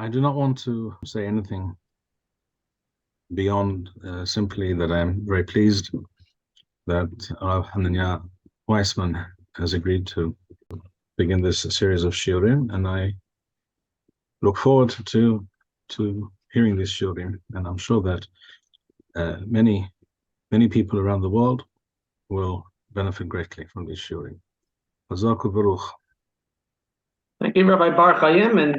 I do not want to say anything beyond simply that I'm very pleased that Hananya Weissman has agreed to begin this series of shiurim, and I look forward to hearing this shiurim, and I'm sure that many people around the world will benefit greatly from this shiurim. Hazaku Baruch. Thank you, Rabbi Bar-Hayim, and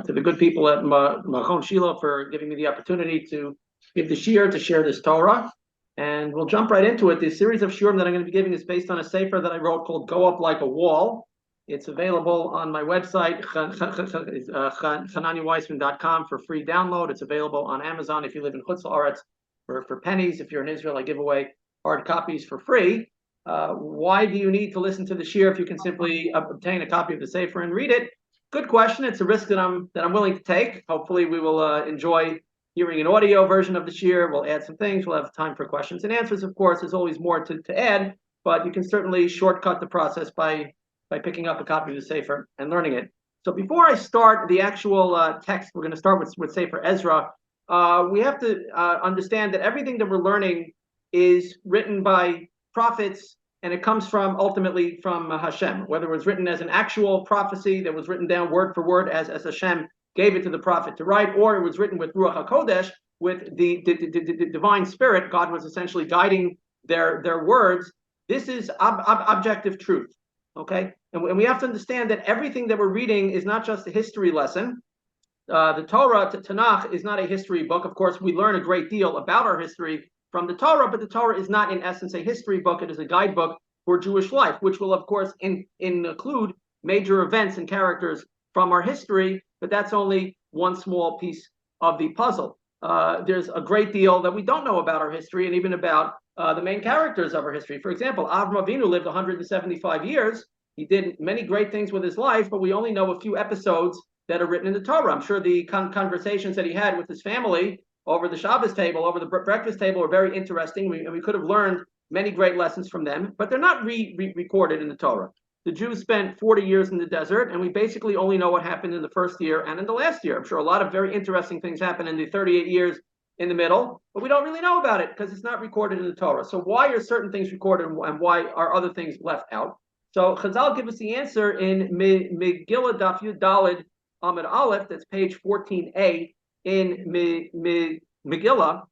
to the good people at Machon Shilo for giving me the opportunity to give the shiur, to share this Torah. And we'll jump right into it. The series of shiurim that I'm going to be giving is based on a sefer that I wrote called Go Up Like a Wall. It's available on my website, chananiweissman.com, for free download. It's available on Amazon if you live in Chutz La'aretz for pennies. If you're in Israel, I give away hard copies for free. Why do you need to listen to the shiur if you can simply obtain a copy of the sefer and read it? Good question. It's a risk that I'm willing to take. Hopefully, we will enjoy hearing an audio version of the shiur. We'll add some things. We'll have time for questions and answers. Of course, there's always more to add, but you can certainly shortcut the process by picking up a copy of the sefer and learning it. So before I start the actual text, we're going to start with Sefer Ezra. We have to understand that everything that we're learning is written by prophets, and it comes ultimately from Hashem. Whether it was written as an actual prophecy that was written down word for word as Hashem gave it to the prophet to write, or it was written with Ruach HaKodesh, with the divine spirit. God was essentially guiding their words. This is objective truth, okay? And we have to understand that everything that we're reading is not just a history lesson. The Torah, Tanakh, is not a history book. Of course, we learn a great deal about our history from the Torah, but the Torah is not, in essence, a history book. It is a guidebook for Jewish life, which will, of course, include major events and characters from our history, but that's only one small piece of the puzzle. There's a great deal that we don't know about our history and even about the main characters of our history. For example, Avraham Avinu lived 175 years. He did many great things with his life, but we only know a few episodes that are written in the Torah. I'm sure the conversations that he had with his family over the Shabbos table, over the breakfast table, are very interesting. We could have learned many great lessons from them, but they're not recorded in the Torah. The Jews spent 40 years in the desert, and we basically only know what happened in the first year and in the last year. I'm sure a lot of very interesting things happened in the 38 years in the middle, but we don't really know about it because it's not recorded in the Torah. So why are certain things recorded and why are other things left out? So Chazal give us the answer in Megillah Daf Yud Daled Amud Aleph, that's page 14a in Megillah.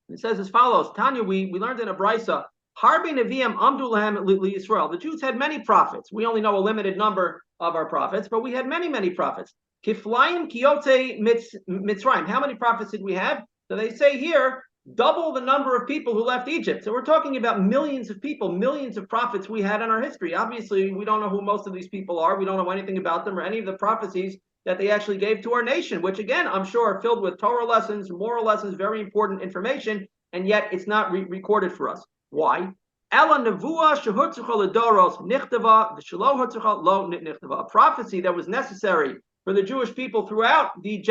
It says as follows: Tanya, we learned in a brisa, Harbi Neviim Amdu Lahem Yisrael. The Jews had many prophets. We only know a limited number of our prophets, but we had many prophets. Kiflayim Kiyote Mitzrayim. How many prophets did we have? So they say here, double the number of people who left Egypt. So we're talking about millions of people, millions of prophets we had in our history. Obviously, we don't know who most of these people are. We don't know anything about them or any of the prophecies that they actually gave to our nation, which again, I'm sure are filled with Torah lessons, moral lessons, very important information, and yet it's not recorded for us. Why? A prophecy that was necessary for the Jewish people throughout the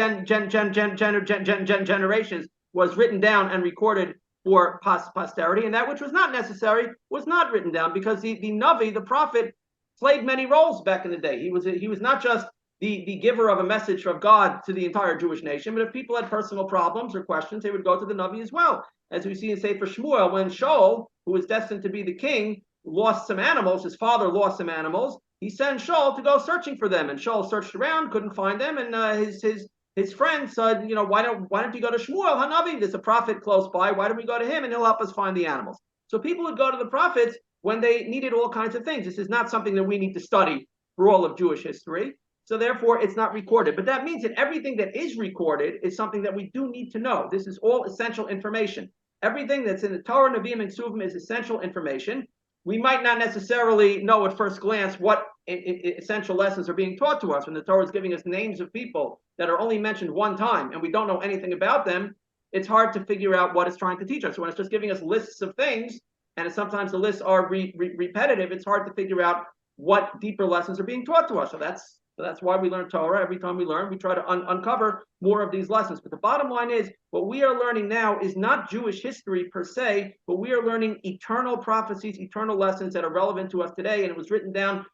generations was written down and recorded for posterity, and that which was not necessary was not written down, because the Navi, the prophet, played many roles back in the day. He was not just the giver of a message of God to the entire Jewish nation, but if people had personal problems or questions, they would go to the Navi as well. As we see in Sefer Shmuel, when Shaul, who was destined to be the king, lost some animals, his father lost some animals, he sent Shaul to go searching for them, and Shaul searched around, couldn't find them, and his friend said, why don't you go to Shmuel Hanavi? There's a prophet close by. Why don't we go to him and he'll help us find the animals? So people would go to the prophets when they needed all kinds of things. This is not something that we need to study for all of Jewish history. So therefore, it's not recorded. But that means that everything that is recorded is something that we do need to know. This is all essential information. Everything that's in the Torah, Nevi'im, and Suvim is essential information. We might not necessarily know at first glance what essential lessons are being taught to us. When the Torah is giving us names of people that are only mentioned one time and we don't know anything about them, it's hard to figure out what it's trying to teach us. So when it's just giving us lists of things, and sometimes the lists are repetitive, it's hard to figure out what deeper lessons are being taught to us. So that's why we learn Torah. Every time we learn, we try to uncover more of these lessons. But the bottom line is, what we are learning now is not Jewish history per se, but we are learning eternal prophecies, eternal lessons that are relevant to us today. And it was written down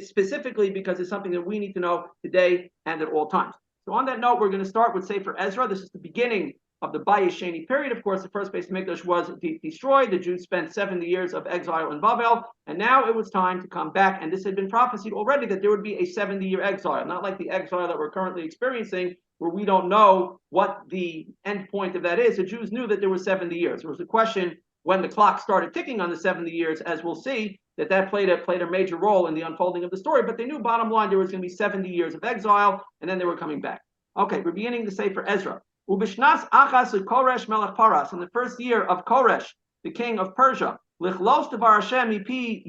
specifically because it's something that we need to know today and at all times. So on that note, we're going to start with Sefer Ezra. This is the beginning of the Bayis Sheni period. Of course, the first Beis Hamikdash was destroyed. The Jews spent 70 years of exile in Babel, and now it was time to come back. And this had been prophesied already that there would be a 70-year exile, not like the exile that we're currently experiencing, where we don't know what the end point of that is. The Jews knew that there was 70 years. There was a question when the clock started ticking on the 70 years, as we'll see, that played a major role in the unfolding of the story. But they knew, bottom line, there was going to be 70 years of exile, and then they were coming back. Okay, we're beginning to say for Ezra. Ubishnas achas Koresh melech Paras, in the first year of Koresh, the king of Persia, lichlos devar Hashem mipi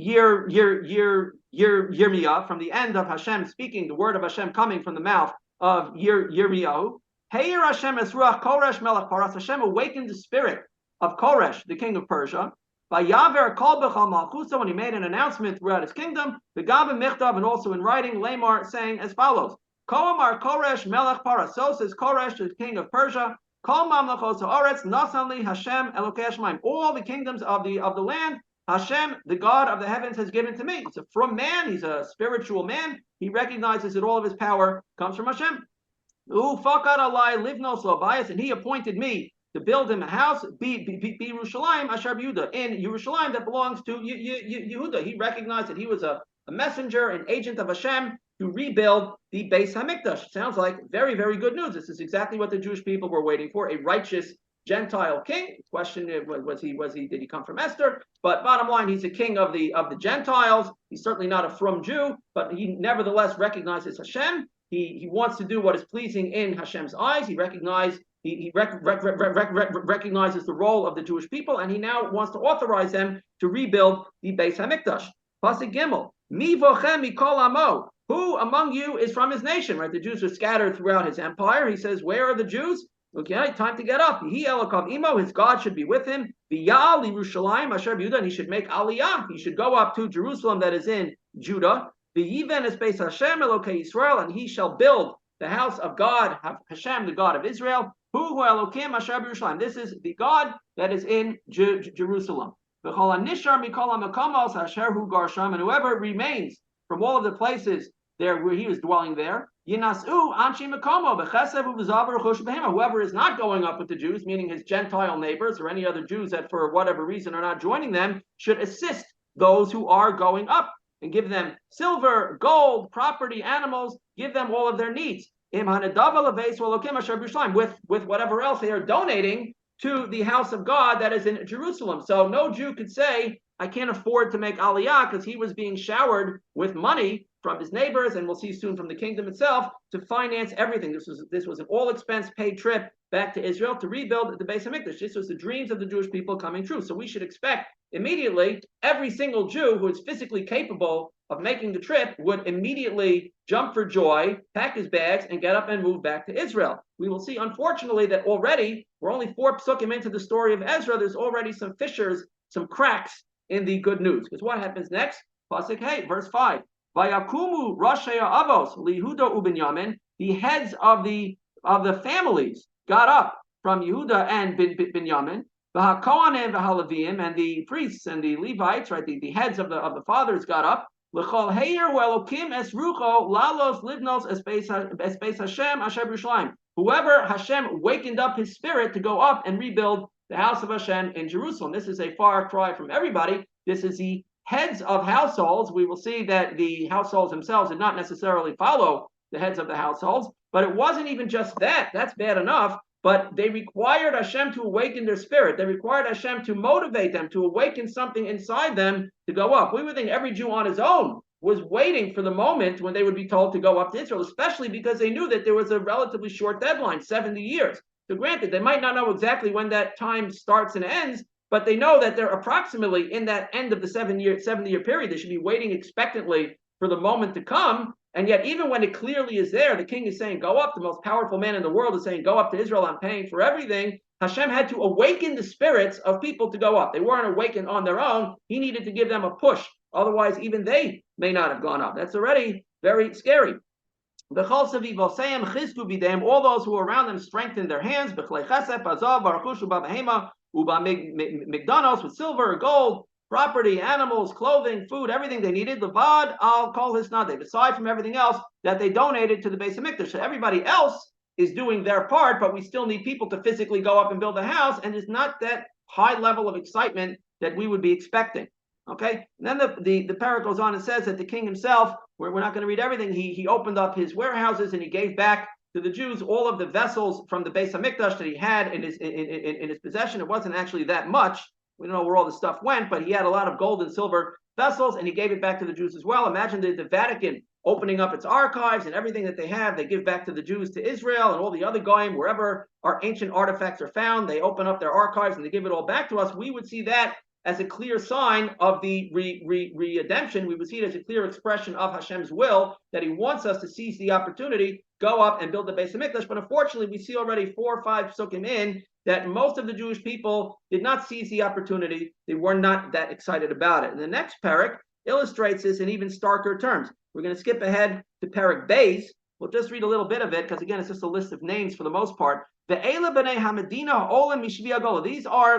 Yirmiyah, from the end of Hashem speaking, the word of Hashem coming from the mouth of Yirmiyahu. Heir Hashem es ruach Koresh melech Paras. Hashem awakened the spirit of Koresh, the king of Persia. Vayaver kol b'chal malchusa, when he made an announcement throughout his kingdom, v'gav michtav, and also in writing, Lamar, saying as follows. Koamar Koresh melech Paras. So says Koresh, the king of Persia. Kol mamlechos haaretz nasan Hashem Elokei Hashemayim. All the kingdoms of the land, Hashem, the God of the heavens, has given to me. It's a from man. He's a spiritual man. He recognizes that all of his power comes from Hashem. Ufakad alai livnos lo bayis, and he appointed me to build him a house, Yerushalayim Asher Yehuda, in Yerushalayim that belongs to Yehuda. He recognized that he was a messenger, an agent of Hashem, to rebuild the Beis Hamikdash. Sounds like very, very good news. This is exactly what the Jewish people were waiting for, a righteous Gentile king. The question did he come from Esther? But bottom line, he's a king of the Gentiles. He's certainly not a from Jew, but he nevertheless recognizes Hashem. He wants to do what is pleasing in Hashem's eyes. He recognizes the role of the Jewish people, and he now wants to authorize them to rebuild the Beis Hamikdash. Pasuk Gimel, Mi vochem mikol amo. Who among you is from his nation? Right, the Jews were scattered throughout his empire. He says, where are the Jews? Okay, time to get up. He elokav imo, his God should be with him. V'yal Yerushalayim Asher Yehuda, and he should make aliyah. He should go up to Jerusalem that is in Judah. V'yiven es beis Hashem Elokei Yisrael, and he shall build the house of God, Hashem, the God of Israel. Hu Elokim Asher Yerushalayim. This is the God that is in Jerusalem. V'chol hanishar mikol hamakomos asher hu garsham, and whoever remains from all of the places there where he was dwelling there, Yinasu anshi makomo b'chesev u'v'zavar chush behema. Whoever is not going up with the Jews, meaning his Gentile neighbors or any other Jews that for whatever reason are not joining them, should assist those who are going up and give them silver, gold, property, animals, give them all of their needs. With whatever else they are donating to the house of God that is in Jerusalem. So no Jew could say, I can't afford to make aliyah, because he was being showered with money from his neighbors, and we'll see soon from the kingdom itself, to finance everything. This was an all-expense paid trip back to Israel to rebuild the Beis Hamikdash. This was the dreams of the Jewish people coming true. So we should expect immediately every single Jew who is physically capable of making the trip would immediately jump for joy, pack his bags, and get up and move back to Israel. We will see, unfortunately, that already, we're only 4 psukim into the story of Ezra, there's already some fissures, some cracks in the good news. Because what happens next? Pasuk Hey, verse 5. Vayakumu Rashei Avos Lihuda uBinyamin. The heads of the families got up from Yehuda and Binyamin. V'hakohanim v'halavim, and the priests and the Levites, right, the heads of the fathers got up. L'chol heir u'elokim es rucho lalos livnos es beis Hashem asher Yerushalayim. Whoever Hashem wakened up his spirit to go up and rebuild the house of Hashem in Jerusalem. This is a far cry from everybody. This is the heads of households. We will see that the households themselves did not necessarily follow the heads of the households, but it wasn't even just that. That's bad enough. But they required Hashem to awaken their spirit. They required Hashem to motivate them, to awaken something inside them to go up. We would think every Jew on his own was waiting for the moment when they would be told to go up to Israel, especially because they knew that there was a relatively short deadline, 70 years. So granted, they might not know exactly when that time starts and ends, but they know that they're approximately in that end of the 70-year period. They should be waiting expectantly for the moment to come. And yet, even when it clearly is there, the king is saying, go up. The most powerful man in the world is saying, go up to Israel. I'm paying for everything. Hashem had to awaken the spirits of people to go up. They weren't awakened on their own. He needed to give them a push. Otherwise, even they may not have gone up. That's already very scary. All those who were around them strengthened their hands. With silver, gold, property, animals, clothing, food, everything they needed. Levad al kol hisnadev, aside from everything else that they donated to the Beis Hamikdash. So everybody else is doing their part, but we still need people to physically go up and build a house, and there's not that high level of excitement that we would be expecting. Okay, and then the parrot goes on and says that the king himself, we're not going to read everything, he opened up his warehouses and he gave back to the Jews all of the vessels from the Beis Hamikdash that he had in his possession. It wasn't actually that much. We don't know where all the stuff went, but he had a lot of gold and silver vessels, and he gave it back to the Jews as well. Imagine the Vatican opening up its archives and everything that they have, they give back to the Jews, to Israel, and all the other goyim, wherever our ancient artifacts are found, they open up their archives and they give it all back to us. We would see that as a clear sign of the redemption. We would see it as a clear expression of Hashem's will, that he wants us to seize the opportunity, go up and build the Beis Hamikdash. But unfortunately, we see already 4 or 5 psukim in that most of the Jewish people did not seize the opportunity. They were not that excited about it. And the next parak illustrates this in even starker terms. We're going to skip ahead to parak Beis. We'll just read a little bit of it, because again, it's just a list of names for the most part. These are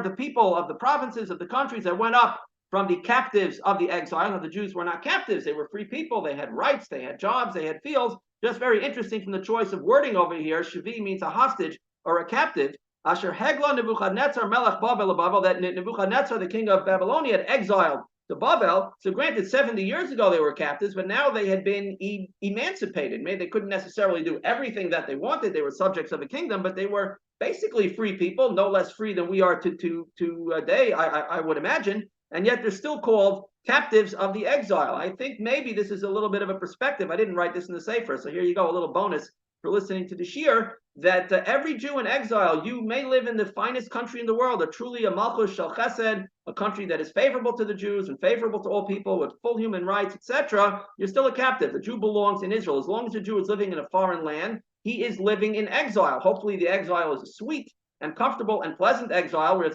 the people of the provinces, of the countries that went up from the captives of the exile. Now, the Jews were not captives. They were free people. They had rights. They had jobs. They had fields. Just very interesting from the choice of wording over here. Shavi means a hostage or a captive. Asher Hegla Nebuchadnezzar Melech Babel, that Nebuchadnezzar, the king of Babylonia, had exiled to Babel. So granted, 70 years ago they were captives, but now they had been emancipated. Maybe they couldn't necessarily do everything that they wanted. They were subjects of a kingdom, but they were basically free people, no less free than we are today, I would imagine. And yet they're still called captives of the exile. I think maybe this is a little bit of a perspective. I didn't write this in the Sefer, so here you go, a little bonus for listening to the Shir, that every Jew in exile, you may live in the finest country in the world, truly a Malchus Shel Chesed, a country that is favorable to the Jews and favorable to all people with full human rights, etc. You're still a captive. The Jew belongs in Israel. As long as a Jew is living in a foreign land, he is living in exile. Hopefully the exile is a sweet and comfortable and pleasant exile, where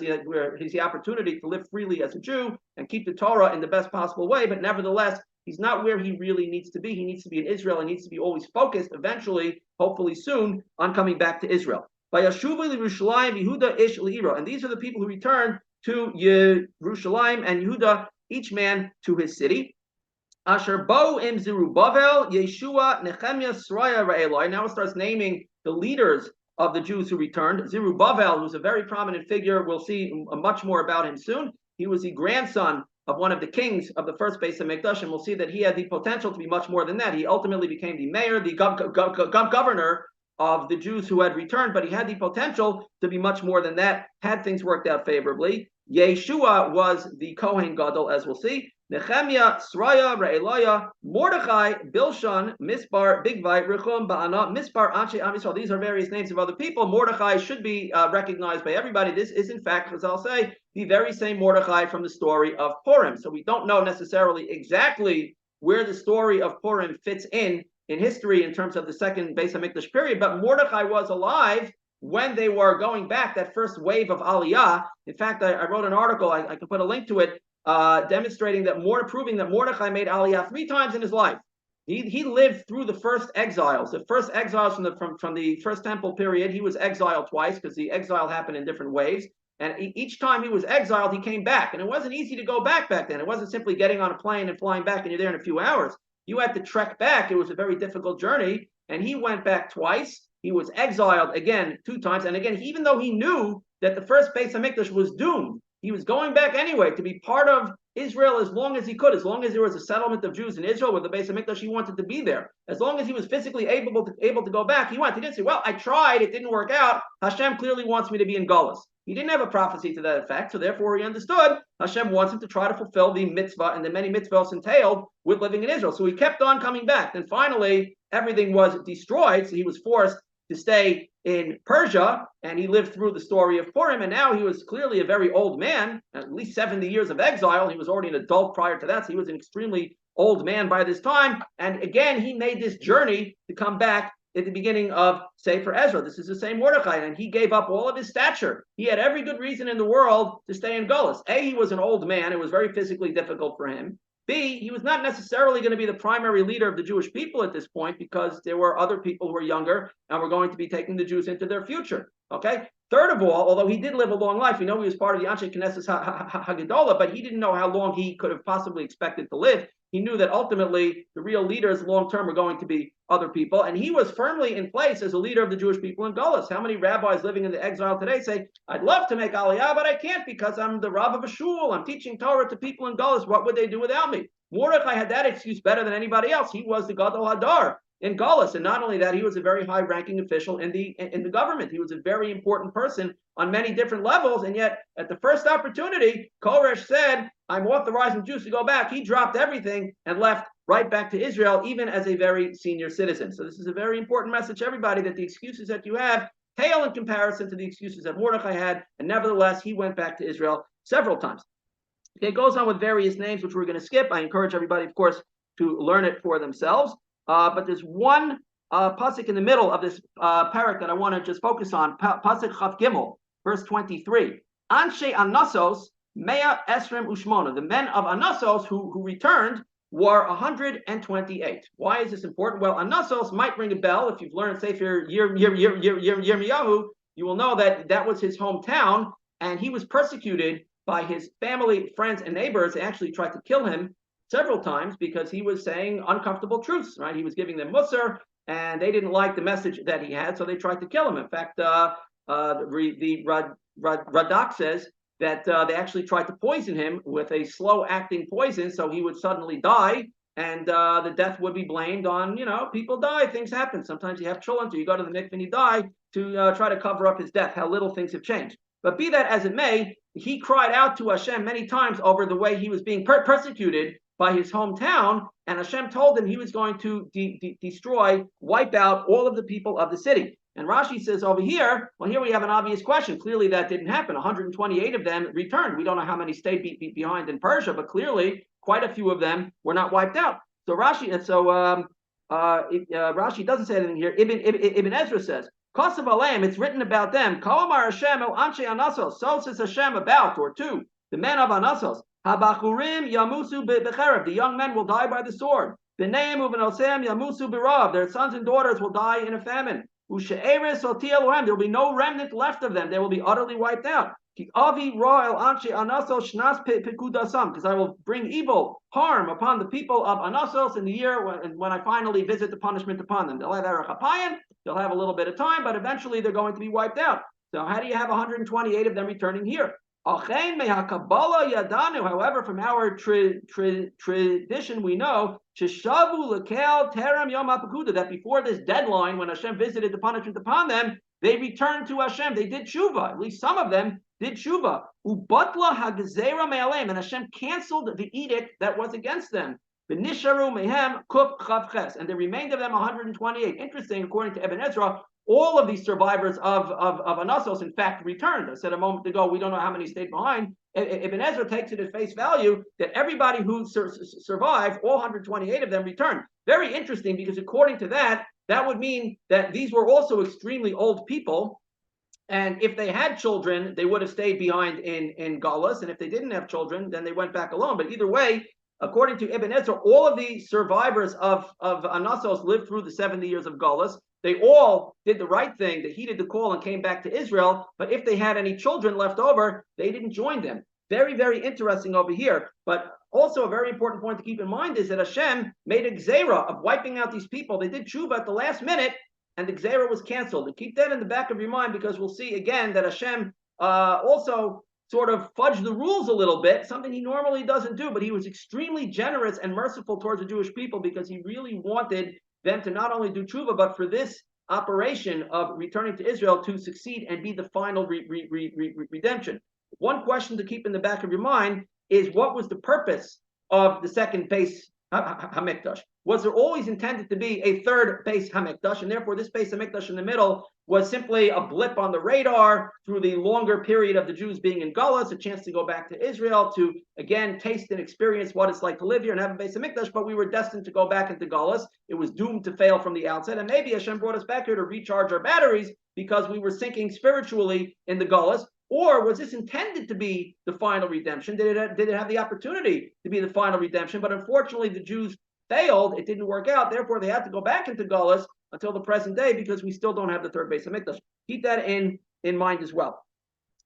he's the opportunity to live freely as a Jew and keep the Torah in the best possible way, but nevertheless, he's not where he really needs to be. He needs to be in Israel. He needs to be always focused, eventually, hopefully soon, on coming back to Israel. And these are the people who returned to Yerushalayim and Yehuda, each man to his city. Asher bo im Zerubbabel, Yeshua, Nehemiah, Sraya, Ra'eloi. Now it starts naming the leaders of the Jews who returned. Zerubbabel, who's a very prominent figure, we'll see much more about him soon. He was the grandson of one of the kings of the first Beis Hamikdash, and we'll see that he had the potential to be much more than that. He ultimately became the mayor, the governor of the Jews who had returned, but he had the potential to be much more than that, had things worked out favorably. Yeshua was the Kohen Gadol, as we'll see. Nehemiah, Sraya, Re'elaya, Mordechai, Bilshan, Mispar, Bigvai, Rechum, Ba'ana, Mispar, Anshe, Am Yisrael. These are various names of other people. Mordechai should be recognized by everybody. This is, in fact, as I'll say, the very same Mordechai from the story of Purim. So we don't know necessarily exactly where the story of Purim fits in history in terms of the second Beis Hamikdash period, but Mordechai was alive when they were going back, that first wave of Aliyah. In fact, I wrote an article, I can put a link to it, demonstrating that proving that Mordechai made Aliyah 3 times in his life. He lived through the first exiles. The first exiles from the first temple period, he was exiled twice, because the exile happened in different waves. And each time he was exiled, he came back. And it wasn't easy to go back then. It wasn't simply getting on a plane and flying back and you're there in a few hours. You had to trek back. It was a very difficult journey. And he went back twice. He was exiled again 2 times. And again, even though he knew that the first Beis Hamikdash was doomed, he was going back anyway to be part of Israel as long as he could. As long as there was a settlement of Jews in Israel with the Beis Hamikdash, he wanted to be there. As long as he was physically able to go back, he went. He didn't say, well, I tried, it didn't work out. Hashem clearly wants me to be in Gullus. He didn't have a prophecy to that effect, so therefore he understood Hashem wants him to try to fulfill the mitzvah and the many mitzvahs entailed with living in Israel. So he kept on coming back. Then finally, everything was destroyed, so he was forced to stay in Persia, and he lived through the story of Purim, and now he was clearly a very old man, at least 70 years of exile. He was already an adult prior to that, so he was an extremely old man by this time. And again, he made this journey to come back at the beginning of Sefer Ezra. This is the same Mordechai, and he gave up all of his stature. He had every good reason in the world to stay in Gullus. A, he was an old man. It was very physically difficult for him. B, he was not necessarily going to be the primary leader of the Jewish people at this point, because there were other people who were younger and were going to be taking the Jews into their future. Okay. Third of all, although he did live a long life, we know he was part of the Anshe Knesset Haggadah, but he didn't know how long he could have possibly expected to live. He knew that ultimately the real leaders long term were going to be other people, and he was firmly in place as a leader of the Jewish people in Gullus. How many rabbis living in the exile today say, "I'd love to make Aliyah, but I can't because I'm the Rav of a shul. I'm teaching Torah to people in Gullus. What would they do without me?" Mordechai had that excuse better than anybody else. He was the Gadol Hadar in Gullus, and not only that, he was a very high-ranking official in the government. He was a very important person on many different levels, and yet at the first opportunity, Koresh said, "I'm authorizing Jews to go back." He dropped everything and left right back to Israel, even as a very senior citizen. So this is a very important message to everybody, that the excuses that you have pale in comparison to the excuses that Mordechai had, and nevertheless, he went back to Israel several times. Okay, it goes on with various names, which we're going to skip. I encourage everybody, of course, to learn it for themselves. But there's one pasuk in the middle of this parak that I want to just focus on. Pasuk Chav Gimel, verse 23. Anshe Anassos Mea Esrim Ushmona. The men of Anassos who returned were 128. Why is this important? Well, Anassos might ring a bell. If you've learned Sefer Yirmiyahu, you will know that that was his hometown, and he was persecuted by his family, friends, and neighbors. They actually tried to kill him several times because he was saying uncomfortable truths, right? He was giving them musar, and they didn't like the message that he had, so they tried to kill him. In fact, the Radak says that they actually tried to poison him with a slow-acting poison, so he would suddenly die, and the death would be blamed on, people die, things happen. Sometimes you have children, so you go to the mikveh and you die to try to cover up his death. How little things have changed. But be that as it may, he cried out to Hashem many times over the way he was being persecuted by his hometown, and Hashem told him he was going to destroy, wipe out all of the people of the city. And Rashi says over here, well, here we have an obvious question. Clearly that didn't happen. 128 of them returned. We don't know how many stayed behind in Persia, but clearly quite a few of them were not wiped out. So Rashi doesn't say anything here. Ibn Ezra says, Kosav Aleim, it's written about them. Kalamar Hashem el Anshe Anasos. So says Hashem about, or two, the men of Anasos. Habachurim yamusu becherev. The young men will die by the sword. B'neim uvenosem yamusu b'rav. Their sons and daughters will die in a famine. Ushe'eres oti Elohem. There will be no remnant left of them. They will be utterly wiped out. Ki avi ro'el anshe Anasos shnas pekudasam. Because I will bring evil, harm upon the people of Anasos in the year when I finally visit the punishment upon them. They'll have erech hapayim. They'll have a little bit of time, but eventually they're going to be wiped out. So how do you have 128 of them returning here? However, from our tradition, we know that before this deadline, when Hashem visited the punishment upon them, they returned to Hashem. They did tshuva. At least some of them did tshuva. And Hashem canceled the edict that was against them. And there remained of them 128. Interesting, according to Ibn Ezra, all of these survivors of Anassos, in fact, returned. I said a moment ago, we don't know how many stayed behind. Ibn Ezra takes it at face value that everybody who survived, all 128 of them returned. Very interesting, because according to that would mean that these were also extremely old people. And if they had children, they would have stayed behind in Galus. And if they didn't have children, then they went back alone. But either way, according to Ibn Ezra, all of the survivors of Anassos lived through the 70 years of Galus. They all did the right thing. They heeded the call and came back to Israel. But if they had any children left over, they didn't join them. Very, very interesting over here. But also a very important point to keep in mind is that Hashem made a gzeira of wiping out these people. They did tshuva at the last minute, and the gzeira was canceled. And keep that in the back of your mind, because we'll see again that Hashem also sort of fudged the rules a little bit, something he normally doesn't do, but he was extremely generous and merciful towards the Jewish people because he really wanted them to not only do tshuva, but for this operation of returning to Israel to succeed and be the final redemption. One question to keep in the back of your mind is, what was the purpose of the second base Hamikdash? Was there always intended to be a third base Hamikdash, and therefore this base Hamikdash in the middle was simply a blip on the radar through the longer period of the Jews being in Galus, a chance to go back to Israel to again taste and experience what it's like to live here and have a base Hamikdash, but we were destined to go back into Galus. It was doomed to fail from the outset, and maybe Hashem brought us back here to recharge our batteries because we were sinking spiritually in the Galus. Or was this intended to be the final redemption? Did it have the opportunity to be the final redemption? But unfortunately, the Jews failed. It didn't work out. Therefore, they had to go back into Galus until the present day, because we still don't have the third base of Mikdash. Keep that in in mind as well.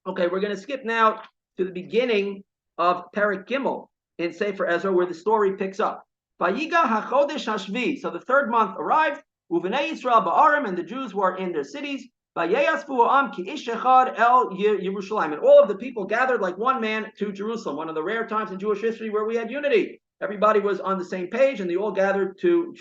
Okay, we're going to skip now to the beginning of Perek Gimel in Sefer Ezra, where the story picks up. Vayiga hachodesh hashvi. So the third month arrived. Uvenei Yisrael ba'arim, and the Jews were in their cities. Vayeyasvu am ki ish echad el Yerushalayim, and all of the people gathered like one man to Jerusalem. One of the rare times in Jewish history where we had unity. Everybody was on the same page, and they all gathered to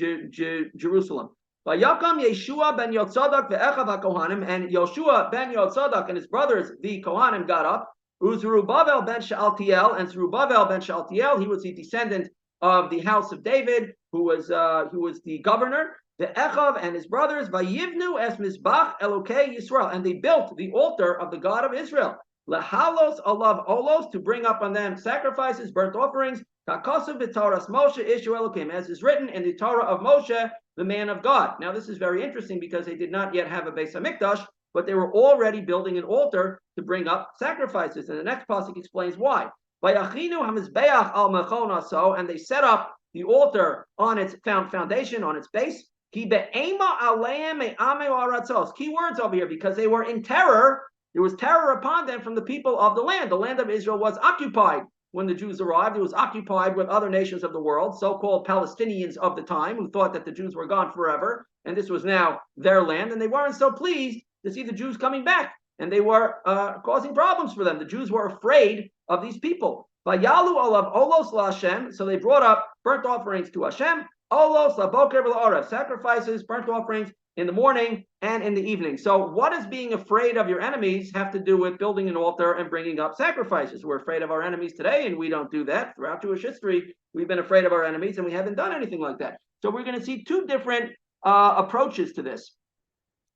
Jerusalem. Vayakam Yeshua ben Yotzadak ve'echav haKohanim, and Yoshua ben Yotzadak and his brothers, the Kohanim, got up. Uzrubavel ben Shealtiel, and Zerubbabel ben Shealtiel, he was the descendant of the house of David, who was the governor. The Echav and his brothers, Vayivnu es Mizbach Elokei Yisrael, and they built the altar of the God of Israel. Lehalos alav olos, to bring up on them sacrifices, burnt offerings. Takasu v'Toras Moshe Ishu Elokim, as is written in the Torah of Moshe, the man of God. Now this is very interesting because they did not yet have a Beis Hamikdash, but they were already building an altar to bring up sacrifices. And the next pasuk explains why. Vayachinu hamizbeach al mechon aso, and they set up the altar on its foundation, on its base. Ki be'ema aleim me'amei ha'aratzos. Key words over here, because they were in terror. There was terror upon them from the people of the land. The land of Israel was occupied when the Jews arrived. It was occupied with other nations of the world, so-called Palestinians of the time, who thought that the Jews were gone forever, and this was now their land, and they weren't so pleased to see the Jews coming back, and they were causing problems for them. The Jews were afraid of these people. Vayalu olav olos laHashem, so they brought up burnt offerings to Hashem. Olos laboker v'la'arev, sacrifices, burnt offerings in the morning and in the evening. So what does being afraid of your enemies have to do with building an altar and bringing up sacrifices? We're afraid of our enemies today, and we don't do that. Throughout Jewish history, we've been afraid of our enemies, and we haven't done anything like that. So we're going to see two different approaches to this.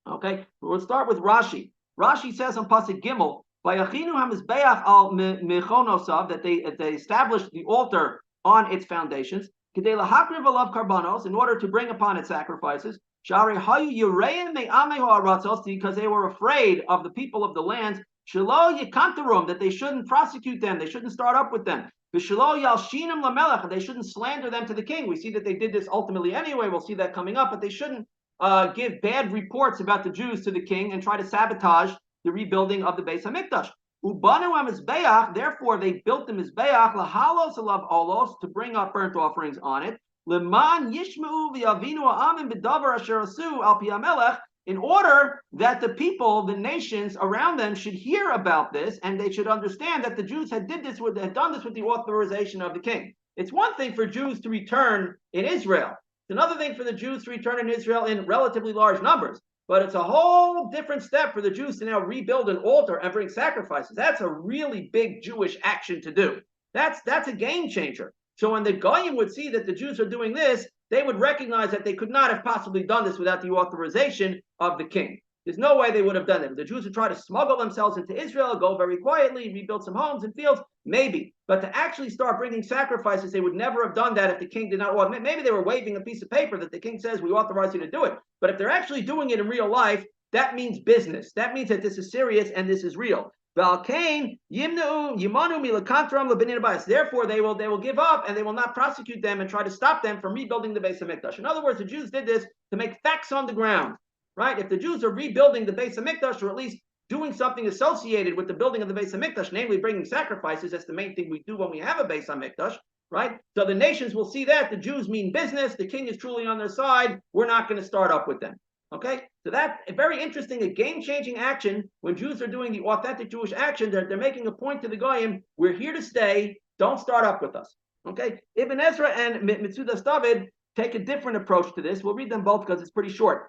Okay, we'll start with Rashi. Rashi says on Pasuk Gimel, Vayachinu hamizbeach al mechonosav, that they established the altar on its foundations, kedei lahakriv alav karbanos, in order to bring upon it sacrifices, shari hayu yireim me'amei ha'aratzos, because they were afraid of the people of the land, shelo yikantarum, that they shouldn't prosecute them, they shouldn't start up with them, v'shelo yalshinam lamelech, they shouldn't slander them to the king. We see that they did this ultimately anyway, we'll see that coming up, but they shouldn't give bad reports about the Jews to the king and try to sabotage the rebuilding of the Beis Hamikdash. Ubanu hamizbeach, therefore they built the mizbeach lahalos alav olos, to bring up burnt offerings on it. Leman yishmeu v'yavinu ha'amim b'davar asher asu al pi hamelech, in order that the people, the nations around them, should hear about this, and they should understand that the Jews had done this with the authorization of the king. It's one thing for Jews to return in Israel. It's another thing for the Jews to return in Israel in relatively large numbers. But it's a whole different step for the Jews to now rebuild an altar and bring sacrifices. That's a really big Jewish action to do. That's a game changer. So when the Goyim would see that the Jews are doing this, they would recognize that they could not have possibly done this without the authorization of the king. There's no way they would have done it. The Jews would try to smuggle themselves into Israel, go very quietly, rebuild some homes and fields, maybe. But to actually start bringing sacrifices, they would never have done that if the king did not want. Maybe they were waving a piece of paper that the king says, we authorize you to do it. But if they're actually doing it in real life, that means business. That means that this is serious and this is real. Therefore, they will give up and they will not prosecute them and try to stop them from rebuilding the Beis Hamikdash. In other words, the Jews did this to make facts on the ground. Right? If the Jews are rebuilding the Beis Hamikdash, or at least doing something associated with the building of the Beis Hamikdash, namely bringing sacrifices, that's the main thing we do when we have a Beis Hamikdash, right? So the nations will see that the Jews mean business, the king is truly on their side, we're not going to start up with them. Okay? So that's a very interesting, a game-changing action. When Jews are doing the authentic Jewish action, they're making a point to the Goyim, we're here to stay, don't start up with us. Okay? Ibn Ezra and Mitzudas David take a different approach to this. We'll read them both because it's pretty short.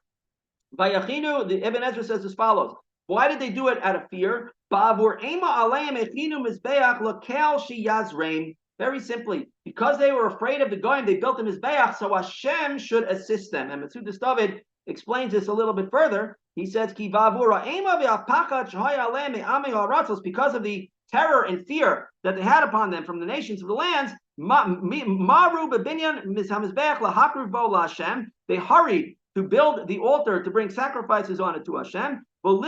Vayachinu, the Ibn Ezra says as follows. Why did they do it out of fear? Very simply, because they were afraid of the Goyim, they built the Mizbeach, so Hashem should assist them. And Mitzudas David explains this a little bit further. He says, because of the terror and fear that they had upon them from the nations of the lands, they hurried to build the altar to bring sacrifices on it to Hashem, and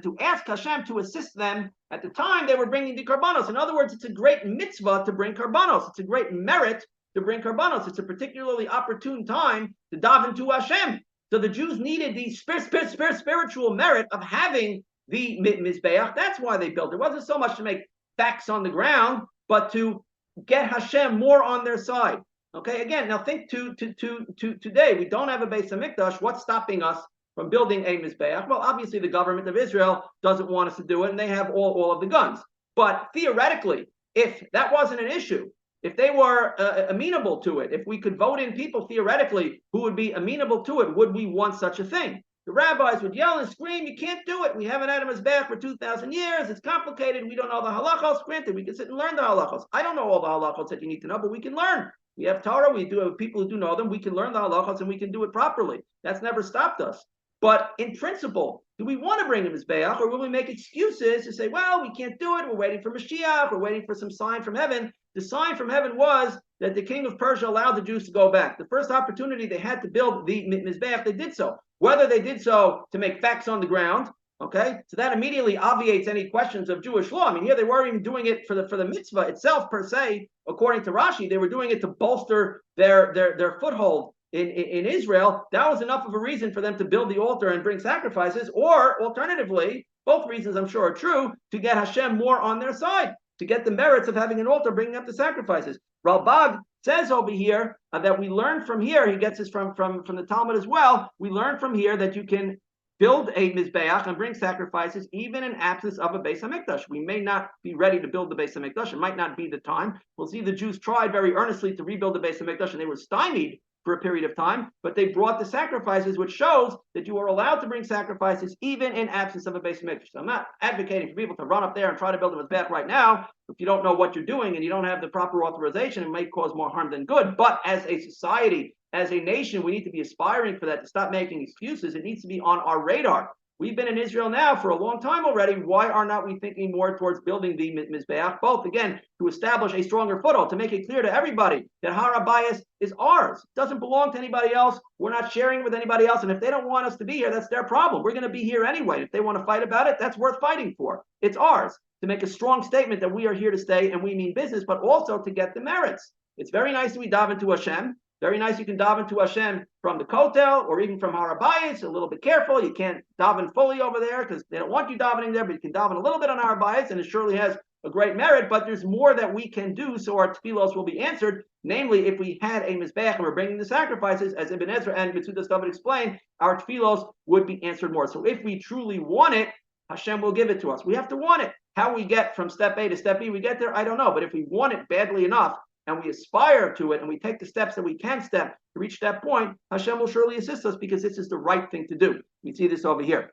to ask Hashem to assist them at the time they were bringing the karbanos. In other words, it's a great mitzvah to bring karbanos. It's a great merit to bring karbanos. It's a particularly opportune time to daven to Hashem So the Jews needed the spiritual merit of having the Mizbeach. That's why they built it. It wasn't so much to make facts on the ground, but to get Hashem more on their side. Okay, again, now think to today. We don't have a Beis Hamikdash. What's stopping us from building a Mizbeach? Well, obviously the government of Israel doesn't want us to do it, and they have all of the guns. But theoretically, if that wasn't an issue, if they were amenable to it, if we could vote in people theoretically who would be amenable to it, would we want such a thing? The rabbis would yell and scream, "You can't do it. We haven't had a Mizbeach for 2,000 years. It's complicated. We don't know the halachos." Granted, we can sit and learn the halachos. I don't know all the halachos that you need to know, but we can learn. We have Torah. We do have people who do know them. We can learn the halachos and we can do it properly. That's never stopped us. But in principle, do we want to bring a Mizbeach, or will we make excuses to say, well, we can't do it. We're waiting for Mashiach. We're waiting for some sign from heaven. The sign from heaven was that the king of Persia allowed the Jews to go back. The first opportunity they had to build the Mizbeach, they did so. Whether they did so to make facts on the ground, okay, so that immediately obviates any questions of Jewish law. I mean, here they weren't even doing it for the mitzvah itself per se. According to Rashi, they were doing it to bolster their foothold in Israel. That was enough of a reason for them to build the altar and bring sacrifices, or alternatively, both reasons I'm sure are true, to get Hashem more on their side, to get the merits of having an altar, bringing up the sacrifices. Ralbag says over here that we learn from here, he gets this from the Talmud as well, we learn from here that you can build a Mizbeach and bring sacrifices even in absence of a Beis Hamikdash. We may not be ready to build the Beis Hamikdash. It might not be the time. We'll see the Jews tried very earnestly to rebuild the Beis Hamikdash, and they were stymied for a period of time, but they brought the sacrifices, which shows that you are allowed to bring sacrifices even in absence of a Beis Hamikdash. So I'm not advocating for people to run up there and try to build a Mizbeach right now. If you don't know what you're doing and you don't have the proper authorization, it may cause more harm than good. But as a society, as a nation, we need to be aspiring for that, to stop making excuses. It needs to be on our radar. We've been in Israel now for a long time already. Why are not we thinking more towards building the Mizbeach? Both, again, to establish a stronger foothold, to make it clear to everybody that Har HaBayis is ours. It doesn't belong to anybody else. We're not sharing with anybody else. And if they don't want us to be here, that's their problem. We're going to be here anyway. If they want to fight about it, that's worth fighting for. It's ours. To make a strong statement that we are here to stay and we mean business, but also to get the merits. It's very nice that we dive into Hashem. Very nice you can daven to Hashem from the Kotel or even from Har HaBayis. A little bit careful. You can't daven fully over there because they don't want you davening there, but you can daven a little bit on Har HaBayis, and it surely has a great merit, but there's more that we can do so our tefillos will be answered. Namely, if we had a Mizbeach and we're bringing the sacrifices, as Ibn Ezra and Mitzudas David explained, our tefillos would be answered more. So if we truly want it, Hashem will give it to us. We have to want it. How we get from step A to step B, we get there, I don't know. But if we want it badly enough, and we aspire to it, and we take the steps that we can step to reach that point, Hashem will surely assist us because this is the right thing to do. We see this over here.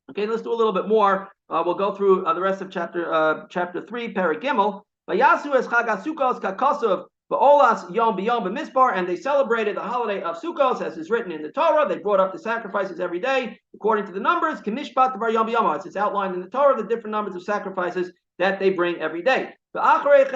Okay, let's do a little bit more. We'll go through the rest of chapter 3, Perek Gimel. Vayasu es Chag HaSukkos kakosov v'olas yom b'yom b'misbar, and they celebrated the holiday of Sukkos as is written in the Torah. They brought up the sacrifices every day according to the numbers. K'mishpat var yom b'yom, as it's outlined in the Torah, the different numbers of sacrifices that they bring every day. And after that,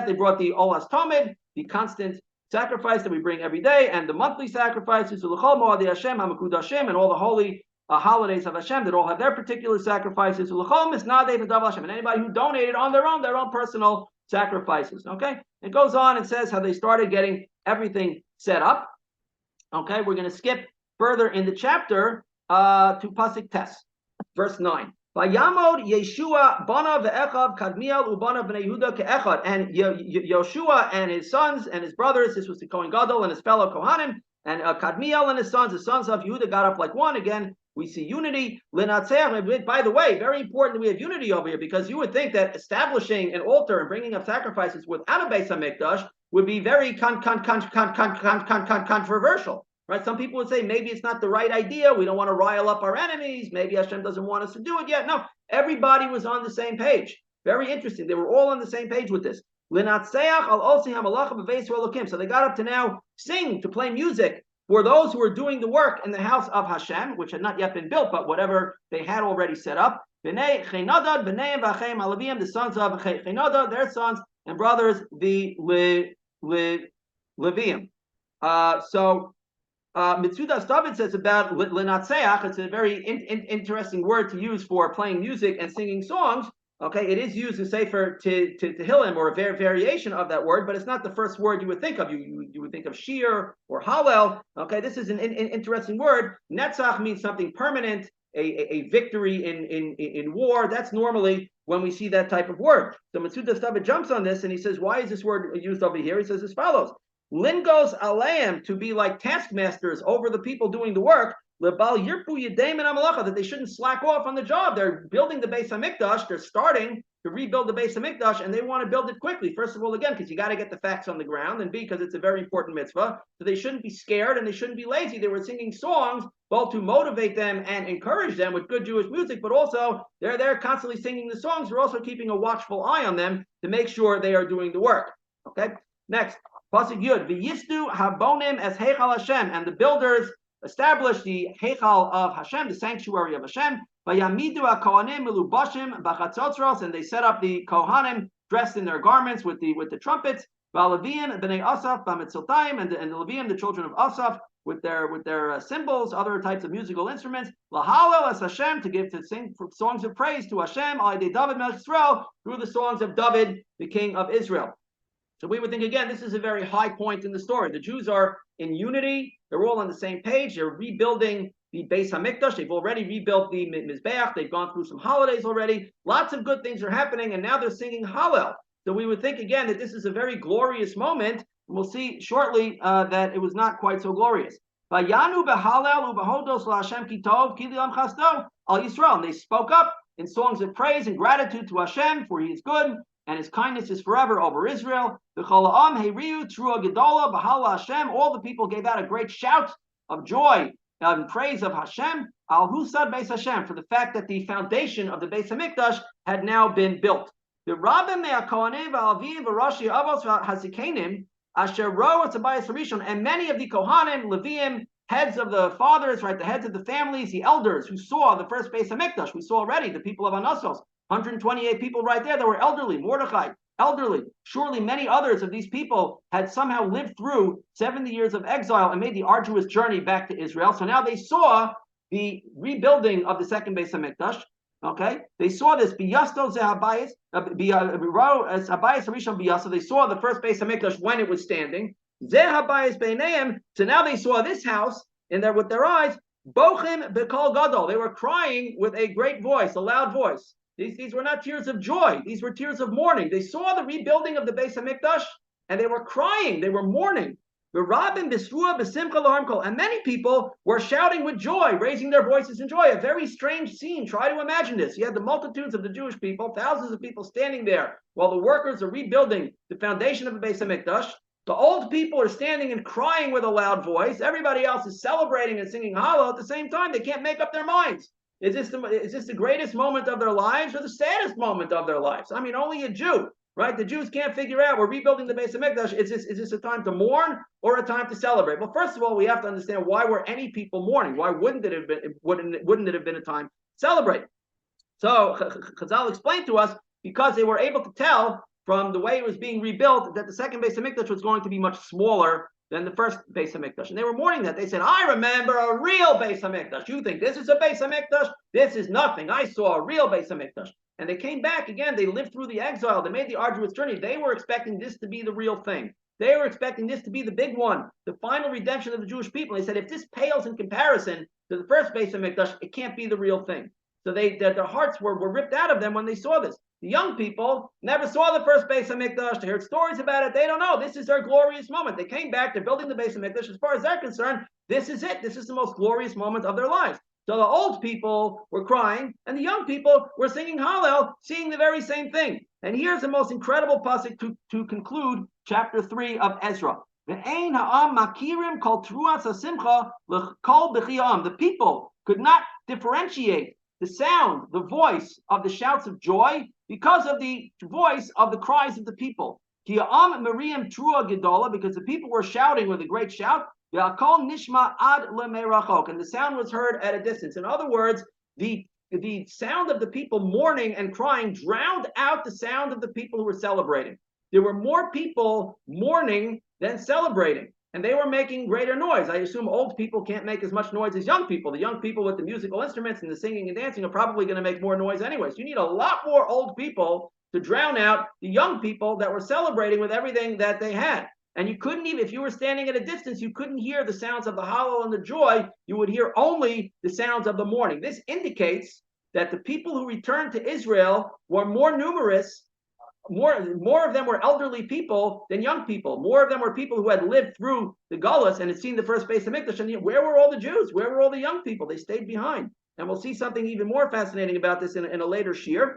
they brought the Olas Tamid, the constant sacrifice that we bring every day, and the monthly sacrifices, and all the holy holidays of Hashem that all have their particular sacrifices, and anybody who donated on their own personal sacrifices. Okay, it goes on and says how they started getting everything set up. Okay, we're going to skip further in the chapter to Pasuk Tes, verse 9. Vayamod Yeshua bana ve'echav Kadmiel ubana bnei Yehuda ke'echad, and Yoshua and his sons and his brothers, this was the Kohen Gadol and his fellow Kohanim, and Kadmiel and his sons, the sons of Yehuda, got up like one. Again, we see unity. By the way, very important that we have unity over here, because you would think that establishing an altar and bringing up sacrifices without a Beis Hamikdash would be very controversial. Right? Some people would say maybe it's not the right idea. We don't want to rile up our enemies. Maybe Hashem doesn't want us to do it yet. No, everybody was on the same page. Very interesting. They were all on the same page with this. So they got up to now sing, to play music for those who were doing the work in the house of Hashem, which had not yet been built, but whatever they had already set up. The sons of Chenadad, their sons and brothers, the Levium. Mitzudas David says about lenatseach, it's a very interesting word to use for playing music and singing songs. Okay, it is used in Sefer Tehillim, or a variation of that word, but it's not the first word you would think of. You would think of Shir or Hallel. Okay, this is an interesting word. Netzach means something permanent, a victory in war. That's normally when we see that type of word. So Matsuda Stava jumps on this and he says, why is this word used over here? He says as follows: Lingos aleim, to be like taskmasters over the people doing the work. That they shouldn't slack off on the job. They're building the Beis Hamikdash. They're starting to rebuild the Beis Hamikdash, and they want to build it quickly. First of all, again, because you got to get the facts on the ground, and B, because it's a very important mitzvah. So they shouldn't be scared and they shouldn't be lazy. They were singing songs both to motivate them and encourage them with good Jewish music, but also they're constantly singing the songs. They're also keeping a watchful eye on them to make sure they are doing the work. Okay, next. Pasuk Yud, v'yisdu habonim as heichal Hashem, and the builders established the heichal of Hashem, the sanctuary of Hashem. Vayamidu hakohanim melubashim b'chatzotzros, and they set up the kohanim dressed in their garments with the trumpets. V'aleviim b'nei Asaf b'mitziltayim, and the Leviim, the children of Asaf, with their cymbals, other types of musical instruments. Lahalel as Hashem, to sing songs of praise to Hashem, al yedei David melech Yisrael, through the songs of David, the king of Israel. So we would think, again, this is a very high point in the story. The Jews are in unity. They're all on the same page. They're rebuilding the Beis Hamikdash. They've already rebuilt the Mizbeach. They've gone through some holidays already. Lots of good things are happening, and now they're singing Hallel. So we would think, again, that this is a very glorious moment. And we'll see shortly that it was not quite so glorious. Vayanu b'Hallel u'b'hodos la'Hashem ki tov ki li'am chasdo al Yisrael. And they spoke up in songs of praise and gratitude to Hashem, for He is good, and His kindness is forever over Israel. All the people gave out a great shout of joy and praise of Hashem, al husad Beis Hashem, for the fact that the foundation of the Beis Hamikdash had now been built. The Rabbim me'akohanim v'alvim v'rashi avos v'hazikenim asher ro etzabayis harishon, and many of the Kohanim, Leviim, heads of the fathers, right, the heads of the families, the elders who saw the first Beis Hamikdash. We saw already the people of Anathoth, 128 people right there that were elderly. Mordechai, elderly. Surely many others of these people had somehow lived through 70 years of exile and made the arduous journey back to Israel. So now they saw the rebuilding of the second Beis Hamikdash. Okay, they saw this. Biyasto zehabayis, habayis harishon biyasto. They saw the first Beis Hamikdash when it was standing. Zehabayis beineim. So now they saw this house with their eyes. Bochim bekol gadol. They were crying with a great voice, a loud voice. These were not tears of joy. These were tears of mourning. They saw the rebuilding of the Beis Hamikdash, and they were crying. They were mourning. And many people were shouting with joy, raising their voices in joy. A very strange scene. Try to imagine this. You had the multitudes of the Jewish people, thousands of people standing there while the workers are rebuilding the foundation of the Beis Hamikdash. The old people are standing and crying with a loud voice. Everybody else is celebrating and singing Hallel at the same time. They can't make up their minds. Is this the greatest moment of their lives or the saddest moment of their lives? I mean, only a Jew, right? The Jews can't figure out, we're rebuilding the Beis Hamikdash. Is this a time to mourn or a time to celebrate? Well, first of all, we have to understand, why were any people mourning? Why wouldn't it have been a time to celebrate? So Chazal explained to us, because they were able to tell from the way it was being rebuilt that the second Beis Hamikdash was going to be much smaller than the first Beis Hamikdash. And they were mourning that. They said, I remember a real Beis Hamikdash. You think this is a Beis Hamikdash? This is nothing. I saw a real Beis Hamikdash. And they came back again. They lived through the exile. They made the arduous journey. They were expecting this to be the real thing. They were expecting this to be the big one, the final redemption of the Jewish people. They said, if this pales in comparison to the first Beis Hamikdash, it can't be the real thing. So their hearts were ripped out of them when they saw this. The young people never saw the first Beis Hamikdash. They heard stories about it. They don't know. This is their glorious moment. They came back. They're building the Beis Hamikdash. As far as they're concerned, this is it. This is the most glorious moment of their lives. So the old people were crying, and the young people were singing Hallel, seeing the very same thing. And here's the most incredible pasuk to conclude chapter 3 of Ezra. The people could not differentiate the sound, the voice of the shouts of joy because of the voice of the cries of the people. Because the people were shouting with a great shout, and the sound was heard at a distance. In other words, the sound of the people mourning and crying drowned out the sound of the people who were celebrating. There were more people mourning than celebrating. and they were making greater noise. I assume old people can't make as much noise as young people. The young people with the musical instruments and the singing and dancing are probably going to make more noise anyways. You need a lot more old people to drown out the young people that were celebrating with everything that they had. And you couldn't even, if you were standing at a distance, you couldn't hear the sounds of the hallel and the joy. You would hear only the sounds of the mourning. This indicates that the people who returned to Israel were more numerous. More of them were elderly people than young people. More of them were people who had lived through the Gullus and had seen the first Beis Hamikdash. And where were all the Jews? Where were all the young people? They stayed behind. And we'll see something even more fascinating about this in a later shiur.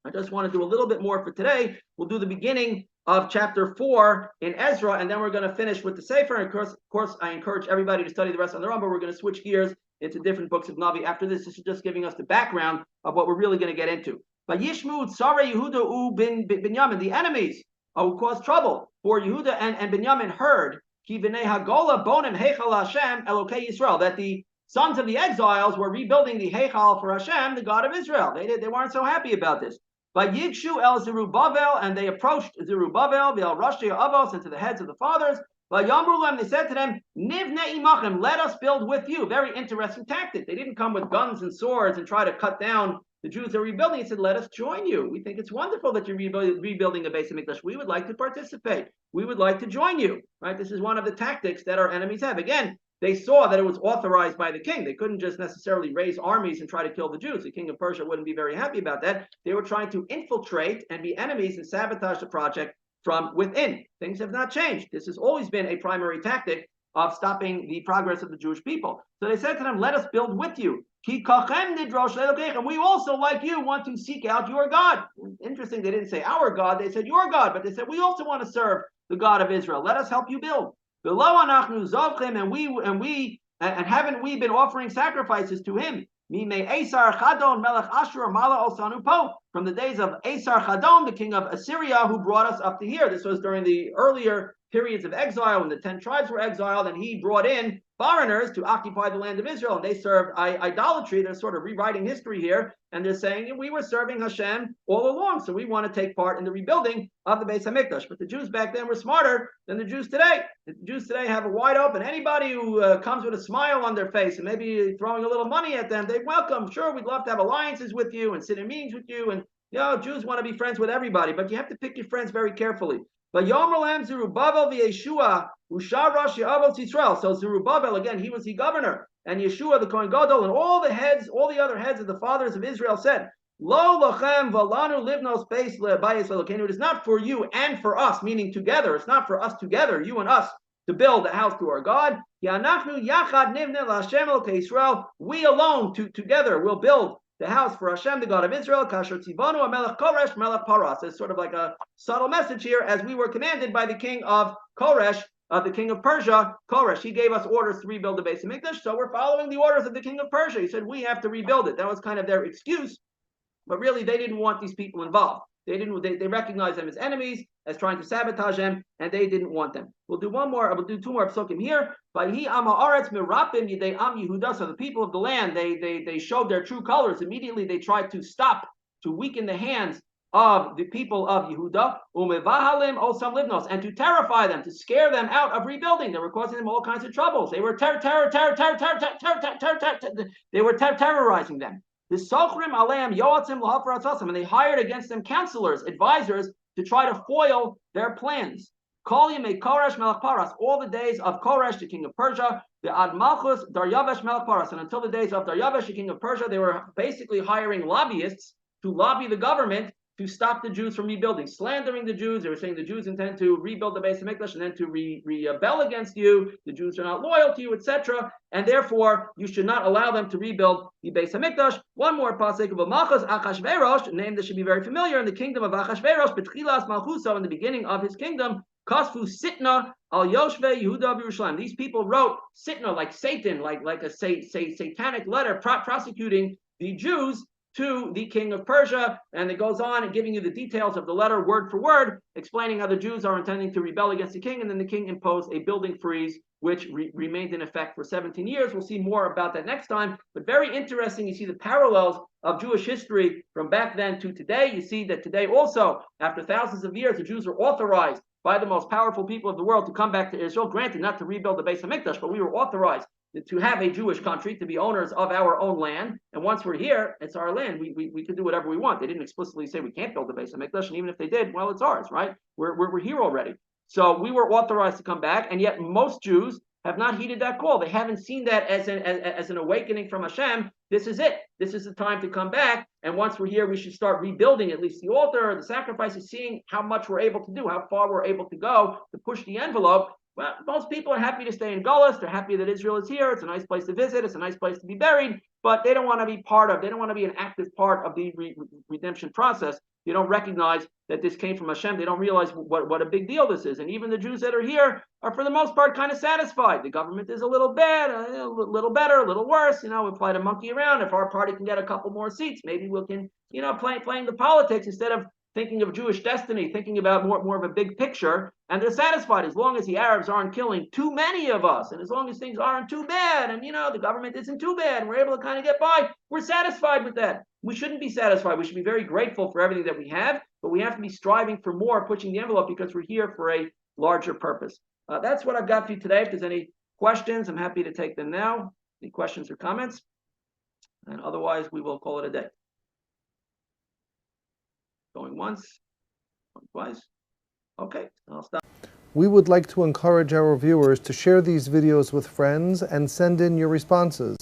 I just want to do a little bit more for today. We'll do the beginning of chapter 4 in Ezra, and then we're going to finish with the Sefer. And of course, I encourage everybody to study the rest on their own, but we're going to switch gears into different books of Navi after this. This is just giving us the background of what we're really going to get into. But Yishmu, Tzare Yehuda u Binyamin, the enemies who caused trouble for Yehuda and Binyamin heard Ki v'nei hagola bonim heichal Hashem Elokei Yisrael, that the sons of the exiles were rebuilding the heichal for Hashem, the God of Israel. They weren't so happy about this. But Yigshu el Zerubbabel, and they approached Zerubbabel, the El Rashi Avos, and to the heads of the fathers. But Yamrulem, they said to them, Nivne imachem, let us build with you. Very interesting tactic. They didn't come with guns and swords and try to cut down the Jews that are rebuilding. He said, let us join you. We think it's wonderful that you're rebuilding the Beis Hamikdash. We would like to participate. We would like to join you. Right? This is one of the tactics that our enemies have. Again, they saw that it was authorized by the king. They couldn't just necessarily raise armies and try to kill the Jews. The king of Persia wouldn't be very happy about that. They were trying to infiltrate and be enemies and sabotage the project from within. Things have not changed. This has always been a primary tactic of stopping the progress of the Jewish people. So they said to them, let us build with you. And we also, like you, want to seek out your God. Interesting, they didn't say our God, they said your God, but they said we also want to serve the God of Israel. Let us help you build. And haven't we been offering sacrifices to him? From the days of Esar Chadon, the king of Assyria, who brought us up to here. This was during the earlier periods of exile when the 10 tribes were exiled, and he brought in foreigners to occupy the land of Israel, and they served idolatry. They're sort of rewriting history here, and they're saying we were serving Hashem all along, so we want to take part in the rebuilding of the Beis Hamikdash. But the Jews back then were smarter than the Jews today. The Jews today have a wide open. Anybody who comes with a smile on their face and maybe throwing a little money at them, they welcome. Sure, we'd love to have alliances with you and sit in meetings with you, and Jews want to be friends with everybody, but you have to pick your friends very carefully. But Yomer Zerubbabel v'Yeshua Ushar Rosh Yavos Yisrael. So Zerubbabel, again, he was the governor, and Yeshua the Kohen Gadol, and all the other heads of the fathers of Israel said, Lo lachem v'lanu livnos beis lebayis Elokeinu. It is not for you and for us, meaning together. It's not for us together, you and us, to build a house to our God. Yanachnu yachad nivne l'Hashem Elokei Yisrael. We alone, together, will build the house for Hashem, the God of Israel. Kasher tzivanu amelech Koresh melech Paras. It's sort of like a subtle message here, as we were commanded by the king of Koresh, the king of Persia, Koresh. He gave us orders to rebuild the Beis Hamikdash, so we're following the orders of the king of Persia. He said we have to rebuild it. That was kind of their excuse, but really they didn't want these people involved. They recognized them as enemies, as trying to sabotage them, and they didn't want them. We'll do two more psukim here. Vayhi am haaretz mirapim yidei am Yehuda. So the people of the land, they showed their true colors. Immediately they tried to weaken the hands of the people of Yehuda, umevahalim osam livnos, and to terrify them, to scare them out of rebuilding. They were causing them all kinds of troubles. They were terrorizing them. The Sochrim Aleim Yoatzim Lahafaratzasam, and they hired against them counselors, advisors, to try to foil their plans. Kol Yemei Koresh Melech Paras, all the days of Koresh, the king of Persia, the Ad Malchus Daryavesh Melech Paras, and until the days of Daryavesh, the king of Persia, they were basically hiring lobbyists to lobby the government to stop the Jews from rebuilding, slandering the Jews. They were saying the Jews intend to rebuild the Beis Hamikdash and then to rebel against you. The Jews are not loyal to you, etc. And therefore, you should not allow them to rebuild the Beis Hamikdash. One more pasuk of Malchus Achashverosh, a name that should be very familiar, in the kingdom of Achashverosh, Betchilas Malchuso, in the beginning of his kingdom, Kasfu Sitna al Yoshve Yehuda Yerushalayim. These people wrote Sitna, like Satan, like a satanic letter prosecuting the Jews to the king of Persia, and it goes on and giving you the details of the letter word for word, explaining how the Jews are intending to rebel against the king, and then the king imposed a building freeze, which remained in effect for 17 years. We'll see more about that next time, but very interesting. You see the parallels of Jewish history from back then to today. You see that today also, after thousands of years, the Jews are authorized by the most powerful people of the world to come back to Israel, granted not to rebuild the Beis HaMikdash, but we were authorized to have a Jewish country, to be owners of our own land. And once we're here, it's our land. We can do whatever we want. They didn't explicitly say we can't build the Beis HaMikdash, and even if they did, well, it's ours, right? We're here already. So we were authorized to come back, and yet most Jews have not heeded that call. They haven't seen that as an awakening from Hashem. This is it. This is the time to come back. And once we're here, we should start rebuilding at least the altar, the sacrifices, seeing how much we're able to do, how far we're able to go to push the envelope. Well, most people are happy to stay in Gullus. They're happy that Israel is here. It's a nice place to visit. It's a nice place to be buried. But they don't want to be they don't want to be an active part of the redemption process. They don't recognize that this came from Hashem. They don't realize what a big deal this is. And even the Jews that are here are, for the most part, kind of satisfied. The government is a little bad, a little better, a little worse. We play to monkey around. If our party can get a couple more seats, maybe we can, playing the politics instead of thinking of Jewish destiny, thinking about more of a big picture. And they're satisfied as long as the Arabs aren't killing too many of us, and as long as things aren't too bad, and the government isn't too bad, and we're able to kind of get by, we're satisfied with that. We shouldn't be satisfied. We should be very grateful for everything that we have, but we have to be striving for more, pushing the envelope, because we're here for a larger purpose. That's what I've got for you today. If there's any questions, I'm happy to take them now. Any questions or comments? And otherwise, we will call it a day. Going once, going twice. Okay, I'll stop. We would like to encourage our viewers to share these videos with friends and send in your responses.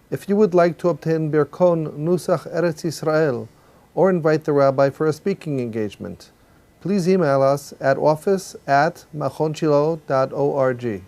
If you would like to obtain Birkon Nusach Eretz Yisrael or invite the rabbi for a speaking engagement, please email us at office@machonshilo.org.